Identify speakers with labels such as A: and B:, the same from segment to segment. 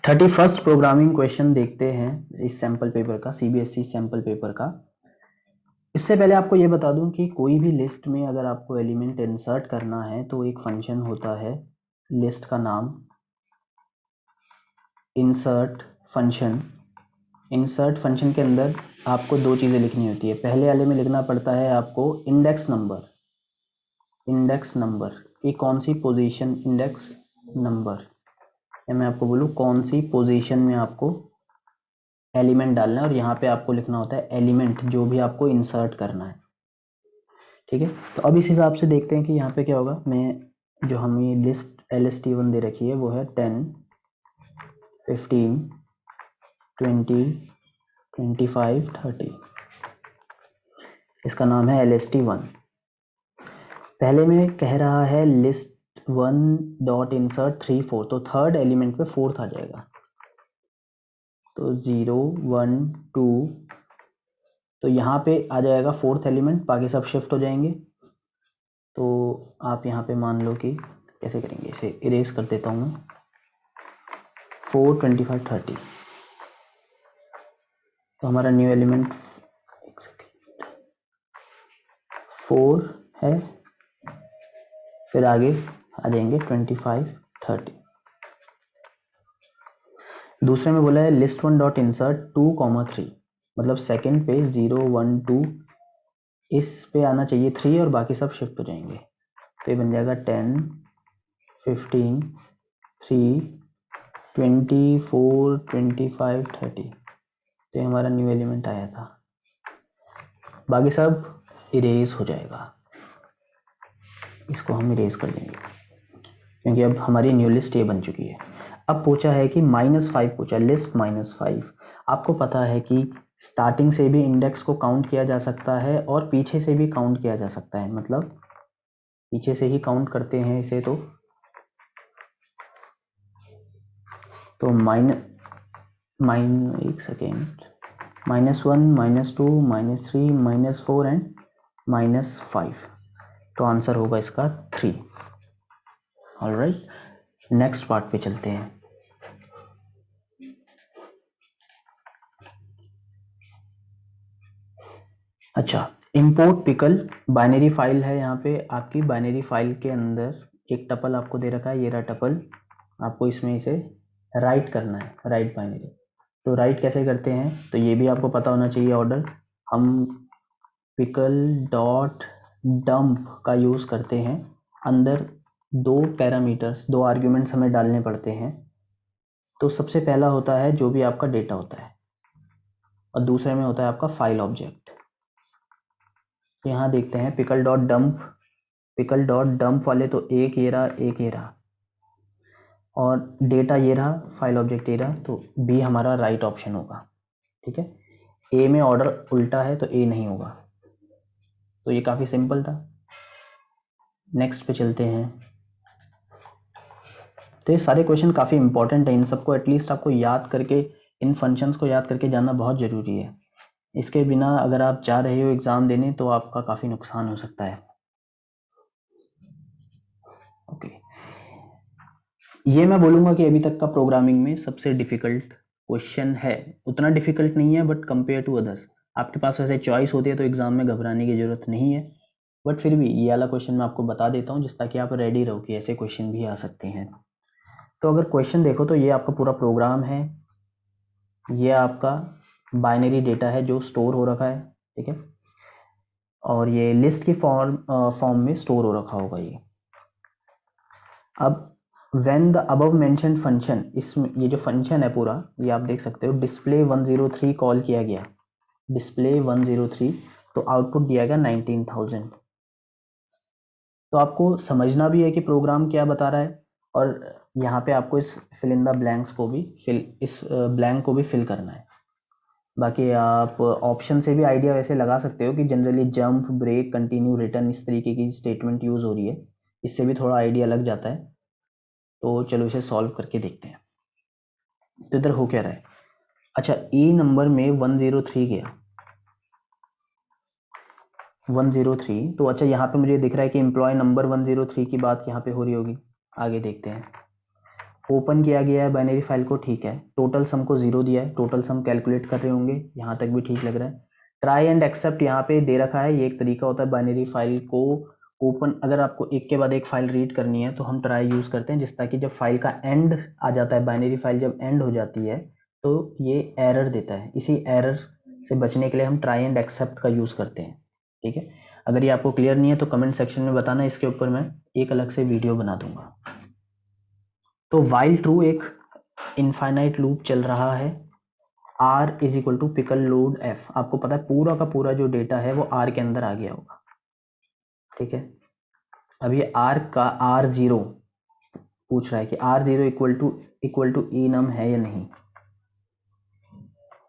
A: 31st programming question देखते हैं इस सैंपल पेपर का, सीबीएसई सैंपल पेपर का। इससे पहले आपको ये बता दूं कि कोई भी लिस्ट में अगर आपको एलिमेंट इंसर्ट करना है तो एक फंक्शन होता है, लिस्ट का नाम इंसर्ट फंक्शन। इंसर्ट फंक्शन के अंदर आपको दो चीज़ें लिखनी होती है। पहले वाले में लिखना पड़ता है आपको इंडेक्स नंबर। इंडेक्स नंबर ये कौन सी पोजीशन, इंडेक्स नंबर, या मैं आपको बोलूँ कौन सी पोजीशन में आपको एलिमेंट डालना है, और यहाँ पे आपको लिखना होता है एलिमेंट जो भी आपको इंसर्ट करना है। ठीक है, तो अब इस हिसाब से देखते हैं कि यहाँ पे क्या होगा। मैं जो हमें लिस्ट LST1 दे रखी है वो है 10, 15, 20, 25, 30। इसका नाम है LST1। पहले में कह रहा है लिस्ट 1 डॉट इंसर्ट 3 4, तो थर्ड एलिमेंट पे फोर्थ आ जाएगा, तो 0 1 2, तो यहाँ पे आ जाएगा फोर्थ एलिमेंट, बाकी सब शिफ्ट हो जाएंगे। तो आप यहाँ पे मान लो कि कैसे करेंगे, इसे इरेज कर देता हूँ मैं। 4 25 30, तो हमारा न्यू एलिमेंट 4 है, फिर आगे आ जाएंगे 25 30। दूसरे में बोला है लिस्ट 1 डॉट इंसर्ट 2, 3, मतलब सेकंड पे 0 1 2, इस पे आना चाहिए 3 और बाकी सब शिफ्ट हो जाएंगे। तो ये बन जाएगा 10, 15, 3, 24, 25, 30। तो ये हमारा न्यू एलिमेंट आया था, बाकी सब इरेज हो जाएगा। इसको हम इरेज कर देंगे क्योंकि अब हमारी न्यू लिस्ट ये बन चुकी है। अब पूछा है कि -5 पूछा, लिस्ट -5। आपको पता है कि स्टार्टिंग से भी इंडेक्स को काउंट किया जा सकता है और पीछे से भी काउंट किया जा सकता है, मतलब पीछे से ही काउंट करते हैं इसे। तो एक सेकेंड, -1, -2, -3, -4 एंड -5, तो आंसर होगा इसका 3। ऑलराइट, नेक्स्ट पार्ट पे चलते हैं। अच्छा, इंपोर्ट पिकल बाइनरी फाइल है। यहाँ पे आपकी बाइनरी फाइल के अंदर एक टपल आपको दे रखा है, ये रहा टपल। आपको इसमें इसे राइट करना है, राइट बाइनरी। तो राइट कैसे करते हैं, तो ये भी आपको पता होना चाहिए ऑर्डर। हम पिकल डॉट डंप का यूज करते हैं, अंदर दो पैरामीटर्स, दो आर्ग्यूमेंट्स हमें डालने पड़ते हैं। तो सबसे पहला होता है जो भी आपका डेटा होता है, और दूसरे में होता है आपका फाइल ऑब्जेक्ट। तो यहाँ देखते हैं पिकल डॉट डंप वाले तो एक ये रहा, एक ये रहा, और डेटा ये रहा, फाइल ऑब्जेक्ट ये रहा, तो बी हमारा राइट ऑप्शन होगा। ठीक है, ए में ऑर्डर उल्टा है तो ए नहीं होगा। तो ये काफी सिंपल था। नेक्स्ट पे चलते हैं। तो ये सारे क्वेश्चन काफी इंपॉर्टेंट है, इन सबको एटलीस्ट आपको याद करके, इन फंक्शंस को याद करके जानना बहुत जरूरी है। इसके बिना अगर आप जा रहे हो एग्जाम देने तो आपका काफी नुकसान हो सकता है। ओके, ये मैं बोलूंगा कि अभी तक का प्रोग्रामिंग में सबसे डिफिकल्ट क्वेश्चन है। उतना डिफिकल्ट नहीं है बट कंपेयर टू अदर्स, आपके पास वैसे चॉइस होती है तो एग्जाम में घबराने की जरूरत नहीं है। बट फिर भी ये वाला क्वेश्चन मैं आपको बता देता हूँ जिस ताकि आप रेडी रहो कि ऐसे क्वेश्चन भी आ सकते हैं। तो अगर क्वेश्चन देखो तो ये आपका पूरा प्रोग्राम है, ये आपका बाइनरी डेटा है जो स्टोर हो रखा है। ठीक है, और ये लिस्ट की फॉर्म में स्टोर हो रखा होगा ये। अब when the above mentioned function, इसमें ये जो फंक्शन है पूरा, ये आप देख सकते हो डिस्प्ले 103 कॉल किया गया, डिस्प्ले 103, तो आउटपुट दिया गया 19,000। तो आपको समझना भी है कि प्रोग्राम क्या बता रहा है, और यहाँ पे आपको इस फिल इन द ब्लैंक्स को भी इस ब्लैंक को भी फिल करना है। बाकी आप ऑप्शन से भी आइडिया वैसे लगा सकते हो कि generally jump, break, continue, return, इस तरीके की स्टेटमेंट यूज हो रही है, इससे भी थोड़ा आइडिया लग जाता है। तो चलो इसे सॉल्व करके देखते हैं। तो इधर हो क्या रहा है, अच्छा ई नंबर में 103 गया, 103। तो अच्छा यहाँ पे मुझे दिख रहा है कि एम्प्लॉय नंबर 103 की बात यहाँ पे हो रही होगी, आगे देखते हैं। ओपन किया गया है बाइनरी फाइल को, ठीक है। टोटल सम को 0 दिया है, टोटल सम कैलकुलेट कर रहे होंगे, यहाँ तक भी ठीक लग रहा है। ट्राई एंड एक्सेप्ट यहाँ पे दे रखा है, ये एक तरीका होता है बाइनरी फाइल को ओपन, अगर आपको एक के बाद एक फाइल रीड करनी है तो हम ट्राई यूज करते हैं, जिस ताकि जब फाइल का एंड आ जाता है, बाइनरी फाइल जब एंड हो जाती है तो ये एरर देता है। इसी एरर से बचने के लिए हम ट्राई एंड एक्सेप्ट का यूज करते हैं, ठीक है। अगर ये आपको क्लियर नहीं है तो कमेंट सेक्शन में बताना, इसके ऊपर मैं एक अलग से वीडियो बना दूंगा। तो वाइल ट्रू एक इनफाइनाइट लूप चल रहा है, r is equal to pickle load f, आपको पता है पूरा का पूरा जो डेटा है वो r के अंदर आ गया होगा, ठीक है। अब ये r का r0 पूछ रहा है कि r0 इक्वल टू enum है या नहीं।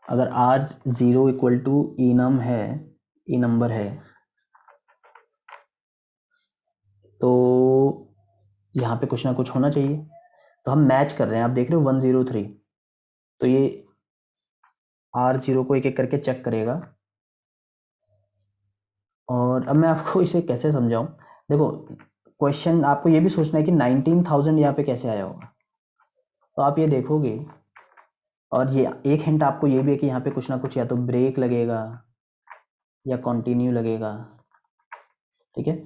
A: अगर r0 इक्वल टू enum है, e नंबर है, तो यहाँ पे कुछ ना कुछ होना चाहिए। तो हम मैच कर रहे हैं, आप देख रहे हो 103, तो ये r0 को एक एक करके चेक करेगा। और अब मैं आपको इसे कैसे समझाऊं, देखो क्वेश्चन आपको ये भी सोचना है कि 19,000 यहाँ पे कैसे आया होगा, तो आप ये देखोगे। और ये एक हिंट आपको ये भी है कि यहाँ पे कुछ ना कुछ या तो ब्रेक लगेगा या कंटिन्यू लगेगा, ठीक है।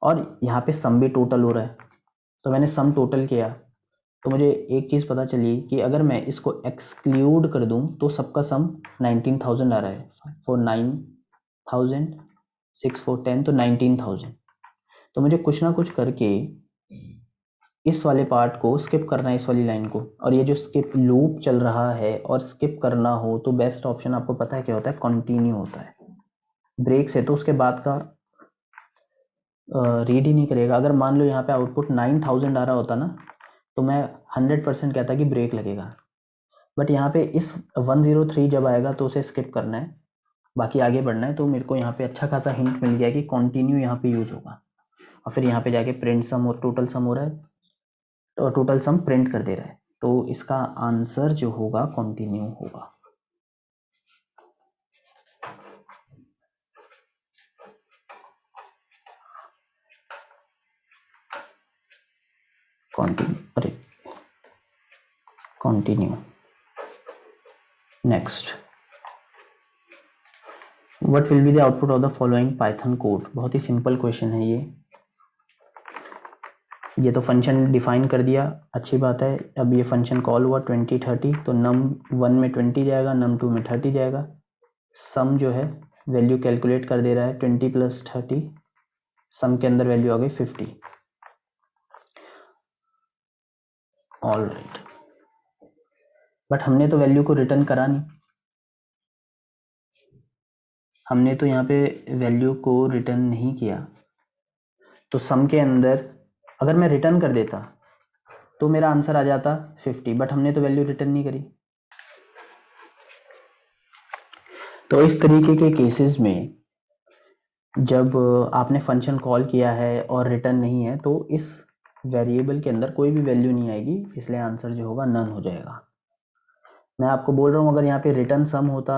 A: और यहाँ पे सम भी टोटल हो रहा है, तो मैंने सम टोटल किया तो मुझे एक चीज़ पता चली कि अगर मैं इसको एक्सक्लूड कर दूं तो सबका सम 19,000 आ रहा है। 9,000 6 4 10 तो 19,000। तो मुझे कुछ ना कुछ करके इस वाले पार्ट को स्किप करना है, इस वाली लाइन को। और ये जो स्किप लूप चल रहा है और स्किप करना हो तो बेस्ट ऑप्शन आपको पता है क्या होता है, कंटिन्यू होता है। ब्रेक से तो उसके बाद का रीड ही नहीं करेगा। अगर मान लो यहाँ पे आउटपुट 9,000 आ रहा होता ना, तो मैं 100% कहता कि ब्रेक लगेगा। बट यहाँ पे इस 103 जब आएगा तो उसे स्किप करना है, बाकी आगे बढ़ना है। तो मेरे को यहाँ पे अच्छा खासा हिंट मिल गया कि कंटिन्यू यहाँ पे यूज होगा। और फिर यहाँ पे जाके प्रिंट सम और टोटल सम हो रहा है, और टोटल सम प्रिंट कर दे रहा है, तो इसका आंसर जो होगा कंटिन्यू होगा। कंटिन्यू, अरे continue. Next, what will be the output of the following Python code. बहुत ही सिंपल क्वेश्चन है ये तो फंक्शन डिफाइन कर दिया, अच्छी बात है। अब ये फंक्शन कॉल हुआ 20 30, तो num1 में 20 जाएगा, num2 में 30 जाएगा। सम जो है वैल्यू कैलकुलेट कर दे रहा है 20 प्लस 30, सम के अंदर वैल्यू आ गई 50। ऑल राइट, बट हमने तो वैल्यू को रिटर्न करा नहीं, हमने तो यहाँ पे वैल्यू को रिटर्न नहीं किया। तो सम के अंदर अगर मैं रिटर्न कर देता तो मेरा आंसर आ जाता 50, बट हमने तो वैल्यू रिटर्न नहीं करी। तो इस तरीके के केसेस में जब आपने फंक्शन कॉल किया है और रिटर्न नहीं है तो इस वेरिएबल के अंदर कोई भी वैल्यू नहीं आएगी, इसलिए आंसर जो होगा नन हो जाएगा। मैं आपको बोल रहा हूँ अगर यहाँ पे रिटर्न सम होता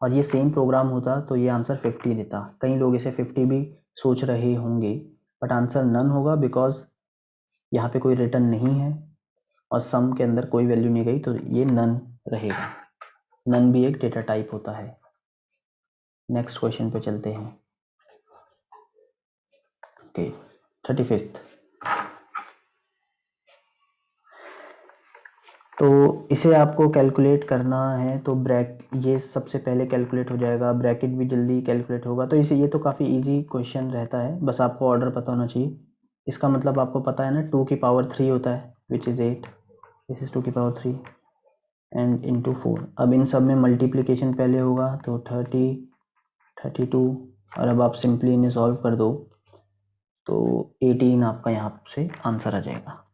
A: और ये सेम प्रोग्राम होता तो ये आंसर 50 देता। कई लोग इसे 50 भी सोच रहे होंगे, बट आंसर नन होगा बिकॉज यहाँ पे कोई रिटर्न नहीं है और सम के अंदर कोई वैल्यू नहीं गई, तो ये नन रहेगा। नन भी एक डेटा टाइप होता है। नेक्स्ट क्वेश्चन पे चलते हैं। Okay, 35th। तो इसे आपको कैलकुलेट करना है तो ये सबसे पहले कैलकुलेट हो जाएगा, ब्रैकेट भी जल्दी कैलकुलेट होगा। तो इसे ये तो काफ़ी इजी क्वेश्चन रहता है, बस आपको ऑर्डर पता होना चाहिए। इसका मतलब आपको पता है ना, 2 की पावर 3 होता है विच इज़ 8, दिस इज 2 की पावर 3 एंड इंटू 4। अब इन सब में मल्टीप्लीकेशन पहले होगा तो 30 32, और अब आप सिंपली इन्हें सॉल्व कर दो तो 18 आपका यहाँ से आंसर आ जाएगा।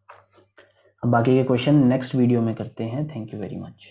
A: अब बाकी के क्वेश्चन नेक्स्ट वीडियो में करते हैं। Thank you very much.